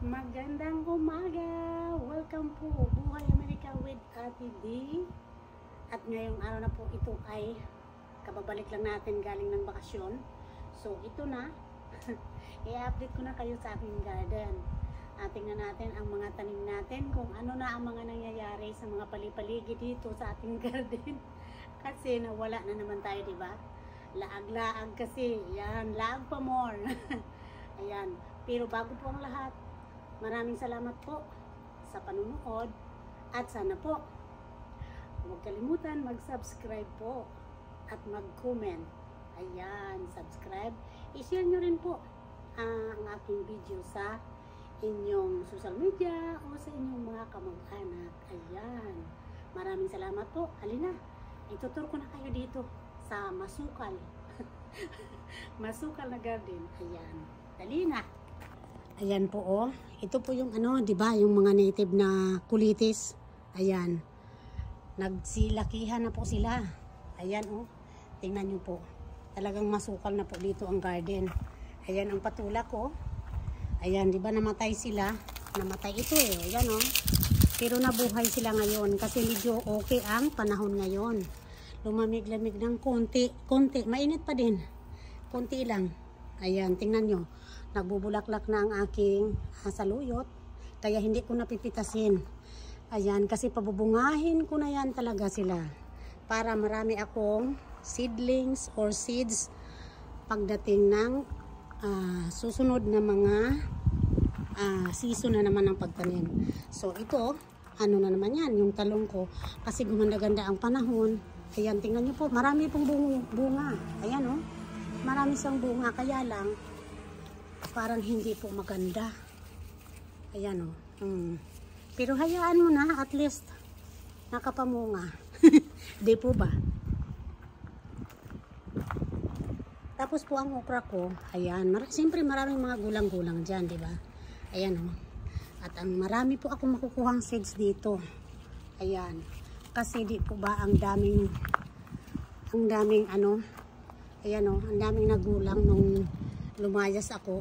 Magandang umaga! Welcome po, Buhay Amerika with Ate D. At ngayong araw na po ito ay kababalik lang natin galing ng bakasyon. So ito na, i-update ko na kayo sa aking garden. Tingnan natin ang mga tanim natin, kung ano na ang mga nangyayari sa mga palipaligid dito sa ating garden. Kasi nawala na naman tayo, diba? Laag-laag kasi, yan, laag pa more. Ayan, pero bago po ang lahat, maraming salamat po sa panunood at sana po huwag kalimutan mag-subscribe po at mag-comment. Ayan, subscribe. I-share nyo rin po ang aking video sa inyong social media o sa inyong mga kamag-anak. Ayan, maraming salamat po. Halina, itutur ko na kayo dito sa masukal. Masukal na garden. Ayan, dali na. Ayan po oh. Ito po yung ano, 'di ba, yung mga native na kulitis. Ayan. Nagsilakihan na po sila. Ayan oh. Tingnan niyo po. Talagang masukal na po dito ang garden. Ayan ang patula ko. Ayan, 'di ba namatay sila? Namatay ito eh. Ayan oh. Pero nabuhay sila ngayon kasi medyo okay ang panahon ngayon. Lumamig-lamig ng konti. Mainit pa din. Konti lang. Ayan, tingnan nyo. Nagbubulaklak na ang aking saluyot. Kaya hindi ko napipitasin. Ayan, kasi pabubungahin ko na yan talaga sila. Para marami akong seedlings or seeds pagdating ng susunod na mga season na naman ng pagtanim. So, ito, ano na naman yan, yung talong ko. Kasi gumanda-ganda ang panahon. Ayan, tingnan nyo po. Marami pong bunga. Ayan, oh. Marami siyang bunga. Kaya lang, parang hindi po maganda. Ayan, oh. Pero hayaan mo na. At least, nakapamunga. Di po ba? Tapos po ang okra ko. Ayan. Siyempre, maraming mga gulang-gulang dyan, di ba? Ayan, oh. At ang marami po akong makukuhang seeds dito. Ayan. Kasi di po ba ang daming ano, ayan o, ang daming nagulang nung lumayas ako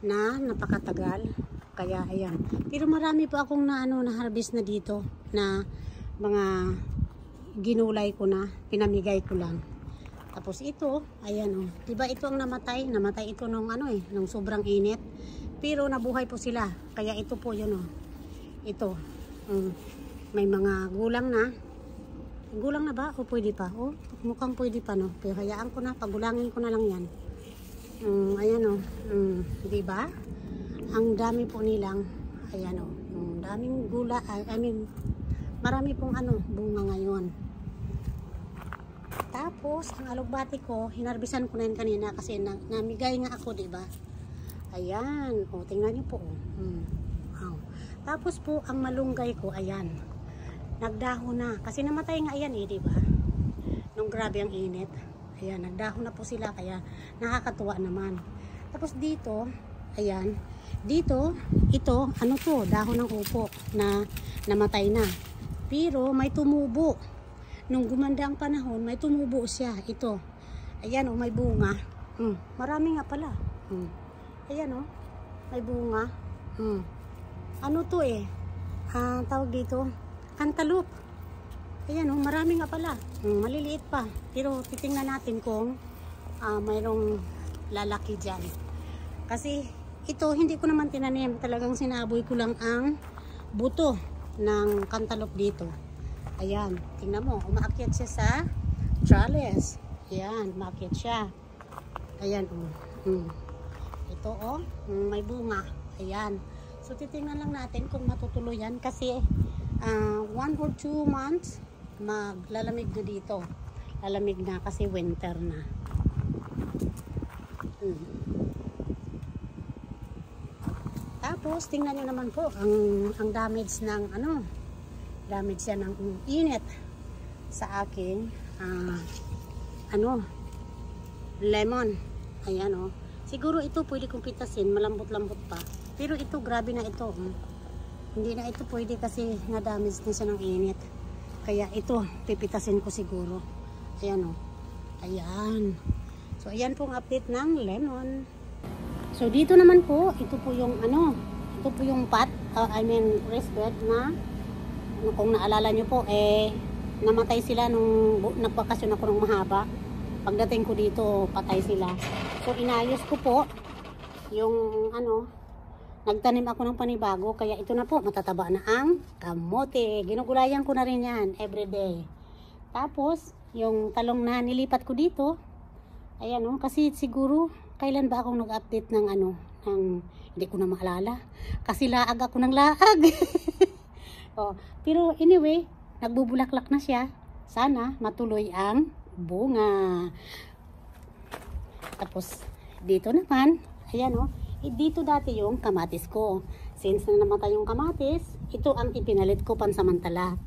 na napakatagal. Kaya ayan. Pero marami po akong na harvest na dito na mga ginulay ko na, pinamigay ko lang. Tapos ito, ayan o, diba ito ang namatay? Namatay ito nung nung sobrang init. Pero nabuhay po sila. Kaya ito po yun o. Ito. May mga gulang na. Gulang na ba? O pwede pa? O, mukhang pwede pa, no? Pero hayaan ko na. Pagulangin ko na lang yan. Ayan, o. Diba? Ang dami po nilang, ayan, o. Daming gula. Marami pong bunga ngayon. Tapos, ang alugbati ko, hinarbisan ko na yun kanina kasi namigay nga ako, diba? Ayan. O, tingnan niyo po, o. Tapos po, ang malunggay ko, ayan. Nagdahon na. Kasi namatay nga yan eh, diba? Nung grabe ang init. Ayan, nagdahon na po sila. Kaya nakakatuwa naman. Tapos dito, ayan. Dito, ito, ano to? Dahon ng upo na namatay na. Pero may tumubo. Nung gumanda ang panahon, may tumubo siya. Ito. Ayan o, may bunga. Marami nga pala. Ayan o, may bunga. Ano to eh? Tawag dito, cantaloupe. Ayan oh, marami nga pala. Maliliit pa. Pero titingnan natin kung mayroong lalaki dyan. Kasi ito, hindi ko naman tinanim. Talagang sinaboy ko lang ang buto ng cantaloupe dito. Ayan, tingnan mo. Umaakyat siya sa trellis. Ayan, umaakyat siya. Ayan oh. Ito oh, may bunga. Ayan. So, titingnan lang natin kung matutuloy yan kasi 1 or 2 months maglalamig na dito. Lalamig na kasi winter na. Tapos, tingnan nyo naman po ang damage ng damage yan ng init sa aking lemon. Ayan o. Siguro ito pwede kong pitasin, malambot-lambot pa. Pero ito, grabe na ito. Hindi na ito pwede kasi na-damage na siya ng init. Kaya ito, pipitasin ko siguro. Ayan o. Ayan. So, ayan pong update ng lemon. So, dito naman po, ito po yung Ito po yung pot, raised bed na, kung naalala nyo po, namatay sila nung nagbakasyon ako ng mahaba. Pagdating ko dito, patay sila. So, inayos ko po yung nagtanim ako ng panibago. Kaya ito na po, matataba na ang kamote. Ginugulayan ko na rin yan everyday. Tapos, yung talong na nilipat ko dito, ayan kasi siguro, kailan ba akong nag-update ng hindi ko na maalala. Kasi laag ako ng laag. Pero anyway, nagbubulaklak na siya. Sana matuloy ang bunga. Tapos, dito naman, ayan dito dati yung kamatis ko. Since na namatay yung kamatis, ito ang ipinalit ko pansamantala.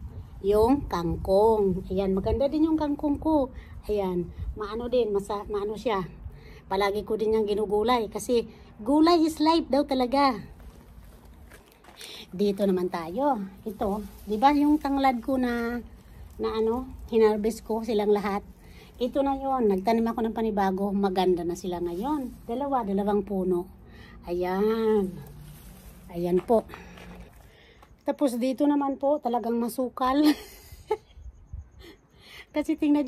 Yung kangkong. Ayan, maganda din yung kangkong ko. Ayan, maano siya. Palagi ko din yung ginugulay kasi gulay is life daw talaga. Dito naman tayo. Ito, 'di ba yung tanglad ko na hinarvest ko silang lahat. Ito na 'yon, nagtanim ako ng panibago, maganda na sila ngayon. Dalawang puno. Ayan. Ayan po. Tapos dito naman po, talagang masukal. Kasi tingnan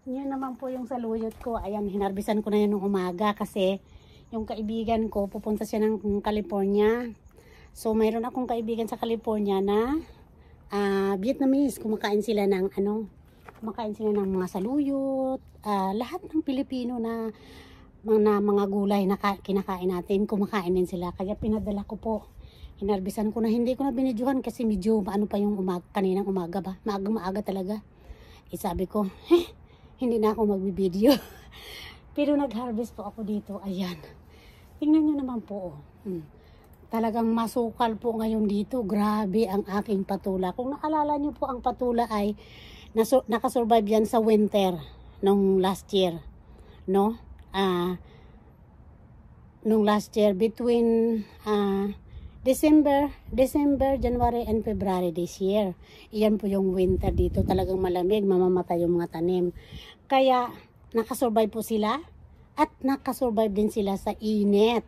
nyo naman po yung saluyot ko. Ayan, hinarbisan ko na yun ng umaga kasi yung kaibigan ko, pupunta siya ng California. So, mayroon akong kaibigan sa California na Vietnamese. Kumakain sila ng mga saluyot. Lahat ng Pilipino na mga gulay na kinakain natin, kumakain din sila. Kaya pinadala ko po. Hinarbisan ko na, hindi ko na binidyohan kasi medyo pa yung kaninang umaga ba. Maaga talaga. Sabi ko, hindi na ako magbibideo. Pero nag-harvest po ako dito. Ayan. Tingnan nyo naman po. Talagang masukal po ngayon dito. Grabe ang aking patula. Kung naalala nyo po, ang patula ay nakasurvive yan sa winter nung last year. No? Nung last year, between December, January, and February this year. Iyan po yung winter dito. Talagang malamig, mamamatay yung mga tanim. Kaya, nakasurvive po sila. At nakasurvive din sila sa init.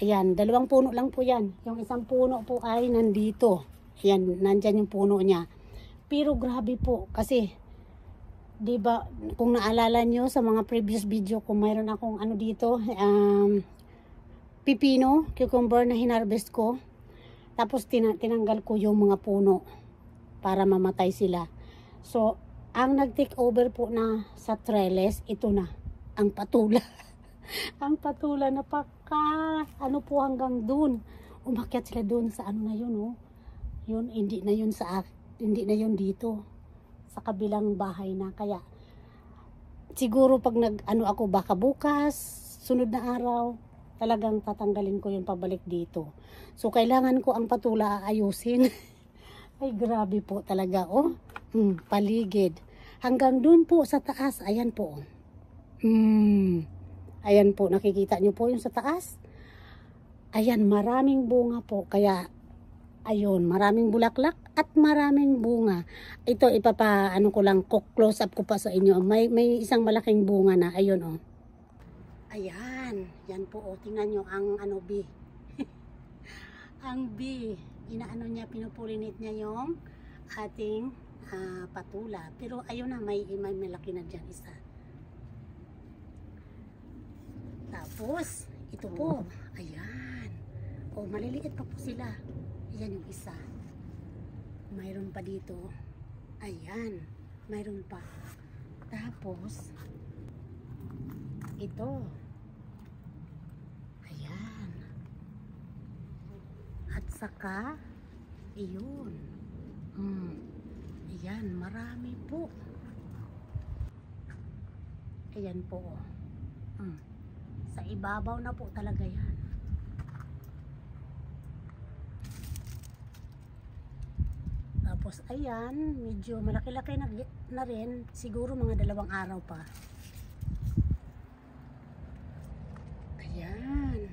Ayan, 2 puno lang po yan. Yung isang puno po ay nandito. Ayan, nandyan yung puno niya. Pero grabe po, kasi, diba, kung naalala nyo sa mga previous video, kung mayroon akong dito, pipino, cucumber na hinarvest ko. Tapos tinanggal ko yung mga puno para mamatay sila. So, ang nag-take over po na sa trellis, ito na, ang patula. Ang patula na po hanggang dun. Umakyat sila dun sa na yun, Yun, hindi na yun dito. Sa kabilang bahay na. Kaya, siguro pag ako baka bukas, sunod na araw, talagang tatanggalin ko yung pabalik dito. So, kailangan ko ang patula aayusin. Ay, grabe po talaga, paligid. Hanggang dun po sa taas, ayan po. Ayan po, nakikita nyo po yung sa taas. Ayan, maraming bunga po. Kaya, ayun, maraming bulaklak at maraming bunga. Ito, ko lang, close up ko pa sa inyo. May isang malaking bunga na, ayun, Ayan, yan po, tingnan nyo ang bee. Ang bee, pinupulinit niya yung ating patula. Pero ayun na, may malaki na dyan isa. Tapos, ito po, ayan. Maliliit pa po sila. Ayan yung isa. Mayroon pa dito. Ayan, mayroon pa. Tapos, ito. Ayan. At saka, iyon. Ayan, marami po. Ayan po. Sa ibabaw na po talaga yan. Tapos, ayan, medyo malaki-laki na rin. Siguro mga 2 araw pa. Ayan.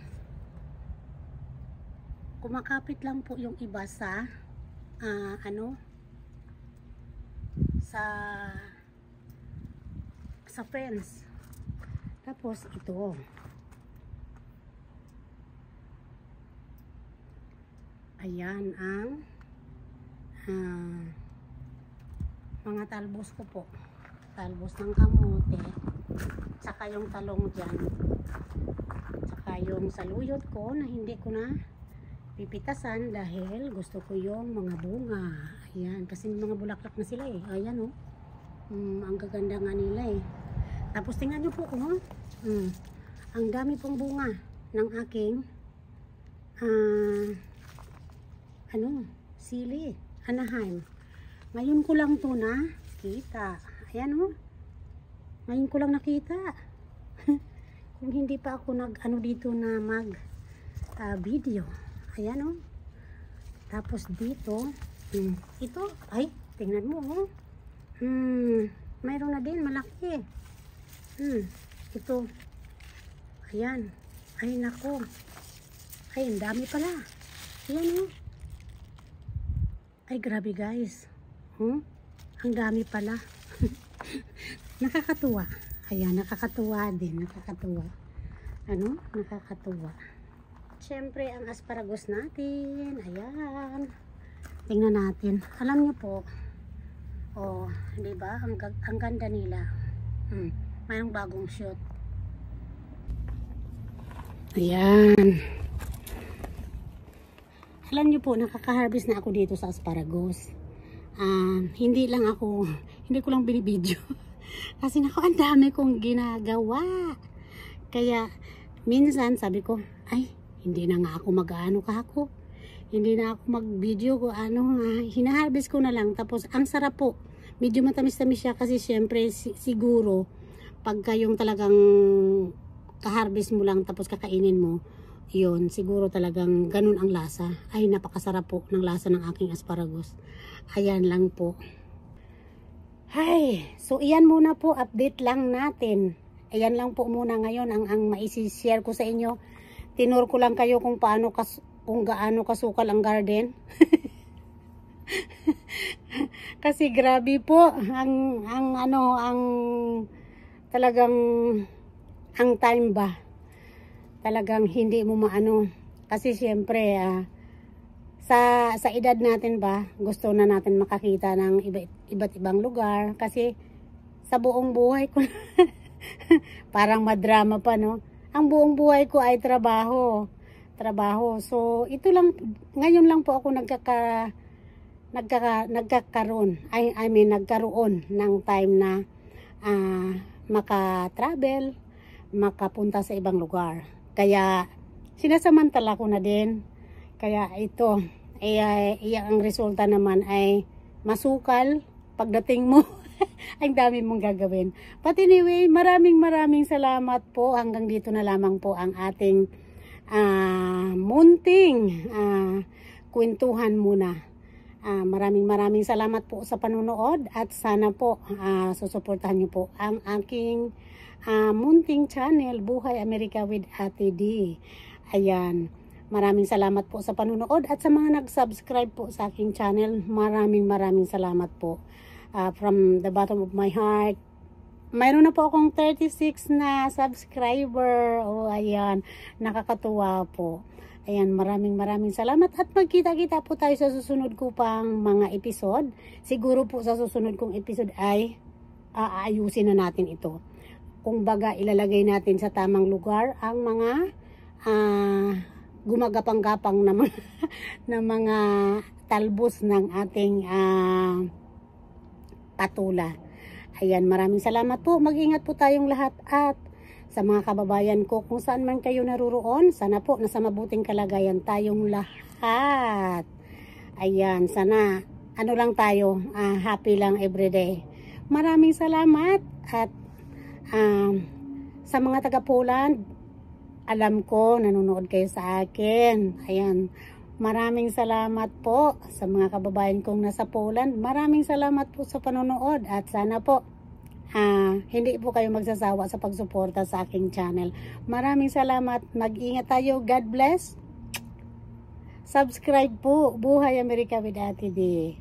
Kumakapit lang po yung iba sa sa fence. Tapos ito. Ayan ang mga talbos ko po. Talbos ng kamote. Tsaka yung talong dyan. Tsaka yung saluyot ko na hindi ko na pipitasan dahil gusto ko yung mga bunga. Ayan. Kasi may mga bulaklak na sila eh. Ayan oh. Ang gaganda nga nila eh. Tapos tingnan nyo po oh. Ang dami pong bunga ng aking sili, Anaheim. Ngayon ko lang to na kita. Ayan oh. Ngayon ko lang nakita. Kung hindi pa ako dito na mag video. Ayan oh. Tapos dito, ito, ay, tingnan mo oh. Mayroon na din malaki. Ito. Ayan. Ay nako. Ay, ang dami pala. Ayan oh. Ay, grabe guys. Ang dami pala. Nakakatuwa. Ayan, nakakatuwa din. Nakakatuwa. Nakakatuwa. Siyempre, ang asparagus natin. Ayan. Tingnan natin. Alam niyo po, oh, di ba? Ang ganda nila. Mayroong bagong shoot. Ayan. Alam niyo po, nakaka-harvest na ako dito sa asparagus. Hindi ko lang binibidyo. Kasi nako, ang dami kong ginagawa. Kaya, minsan sabi ko, ay, hindi na nga ako mag-ano kako. Hindi na ako mag-video ko, hinaharvest ko na lang. Tapos, ang sarap po. Medyo matamis-tamis siya kasi syempre, siguro, pagka yung talagang kaharvest mo lang tapos kakainin mo, yun, siguro talagang ganun ang lasa. Ay, napakasarap po ng lasa ng aking asparagus. Ayan lang po. Ay, so iyan muna po, update lang natin. Ayan lang po muna ngayon ang maisi-share ko sa inyo. Tinur ko lang kayo kung gaano kasukal ang garden. Kasi grabe po talagang ang time ba. Talagang hindi mo maano. Kasi siyempre sa edad natin ba, gusto na natin makakita ng iba't ibang lugar kasi sa buong buhay ko parang madrama pa no. Ang buong buhay ko ay trabaho. So ito lang, ngayon lang po ako nagkaroon ng time na maka-travel, makapunta sa ibang lugar. Kaya sinasamantala ko na din. Kaya ito, ang resulta naman ay masukal pagdating mo. Ang dami mong gagawin. But anyway, maraming salamat po. Hanggang dito na lamang po ang ating munting kwentuhan muna. Maraming salamat po sa panonood at sana po susuportahan niyo po ang aking munting channel, Buhay Amerika with Ate D. Ayan. Maraming salamat po sa panonood at sa mga nag-subscribe po sa aking channel. Maraming salamat po. From the bottom of my heart. Mayroon na po akong 36 na subscriber. Oh, ayan. Nakakatuwa po. Ayan, maraming salamat at magkita-kita po tayo sa susunod ko pang mga episode. Siguro po sa susunod kong episode ay aayusin na natin ito. Kung baga ilalagay natin sa tamang lugar ang mga gumagapang-gapang na mga talbos ng ating patula. Ayan, maraming salamat po. Mag-ingat po tayong lahat at sa mga kababayan ko kung saan man kayo naruroon, sana po nasa mabuting kalagayan tayong lahat. Ayan, sana lang tayo, happy lang everyday. Maraming salamat at sa mga taga Poland, alam ko nanonood kayo sa akin. Ayan, maraming salamat po sa mga kababayan kong nasa Poland. Maraming salamat po sa panonood at sana po hindi po kayo magsasawa sa pagsuporta sa aking channel. Maraming salamat. Mag-ingat tayo. God bless. Subscribe po. Buhay Amerika with Ate D.